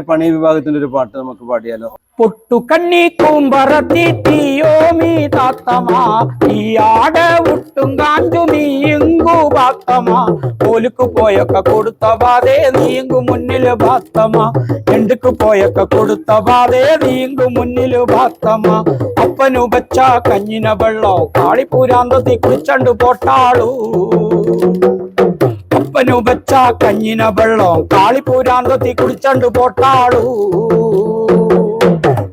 പണി വിഭാഗത്തിന്റെ ഒരു പാട്ട് നമുക്ക് പാടിയാലോ? പൊട്ടുകണ്ണി കൂമ്പറത്തി തീയോമി താത്തമാ ഈയാട വിട്ടും കാഞ്ചു നീയുങ്കു ബാത്തമാ ഓലുക്ക് പോയൊക്കെ കൊടുത്ത ബാധേ നീങ്കു മുന്നില് ബാത്തമാ എണ്ടുക്ക് പോയൊക്കെ കൊടുത്ത ബാധേ നീങ്കു മുന്നില് ബാത്തമാ അപ്പനു വെച്ച കഞ്ഞിന വെള്ളോ കാളിപൂരാന്തത്തി കുളിച്ചണ്ട് പോട്ടാളൂ അപ്പനു വെച്ച കഞ്ഞിന വെള്ളം കാളിപൂരാന്തത്തി കുളിച്ചണ്ട് പോട്ടാളൂ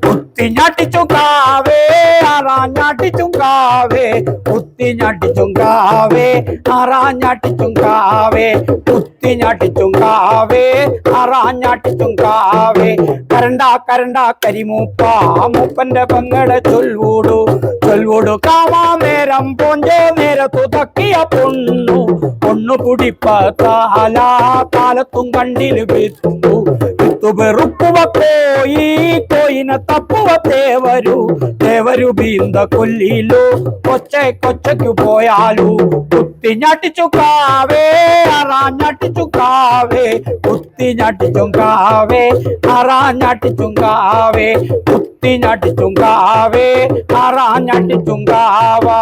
കുത്തിഞ്ഞാട്ടിച്ചുങ്കാവേ ആറാഞ്ഞാട്ടിച്ചുങ്കാവേ കുത്തിഞ്ഞാട്ടിച്ചുങ്കാവേ ആറാഞ്ഞാട്ടിച്ചുങ്കാവേ കുത്തിഞ്ഞാട്ടിച്ചുങ്കാവേ ആറാഞ്ഞാട്ടിച്ചുങ്കാവേ കരണ്ടാ കരണ്ടാ കരിമൂപ്പ മൂപ്പന്റെ പെങ്ങളെ ചൊൽവൂടു കാമാ നേരം പോഞ്ചേ നേരത്തു തക്കിയ പൊണ്ണു കുടിപ്പ താലത്തും കണ്ടില് വിത്തു വെറുപ്പുവ കോയിനെ തപ്പുവ തേവരു ബീന്ത കൊല്ലിലു കൊച്ചയ്ക്കു പോയാലു കുത്തിഞ്ഞാട്ടിച്ചുക്കാവേ അറാഞ്ഞാട്ടിച്ചുക്കാവേ കുത്തിഞ്ഞാട്ടിച്ചുങ്കാവേ അറാഞ്ഞാട്ടിച്ചുങ്കാവേ കുത്തിഞ്ഞാട്ടിച്ചുങ്കാവേ അറാഞ്ഞാട്ടിച്ചുങ്കാവേ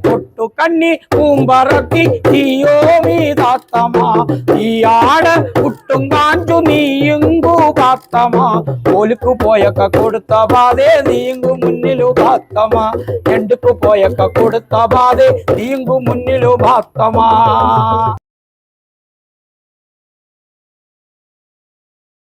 പൊട്ടുകണ്ണി പൂമ്പറത്തി തീയോമി താത്തമാ ഈയാട കുട്ടും കാഞ്ചു നീയുങ്കു കാത്തമാ ഓലുക്ക് പോയൊക്കെ കൊടുത്ത ബാധേ നീങ്കു മുന്നിലു ഭാത്തമാ എണ്ടുക്ക് പോയൊക്കെ കൊടുത്ത ബാധേ നീങ്കു മുന്നിലു ഭാത്തമാ.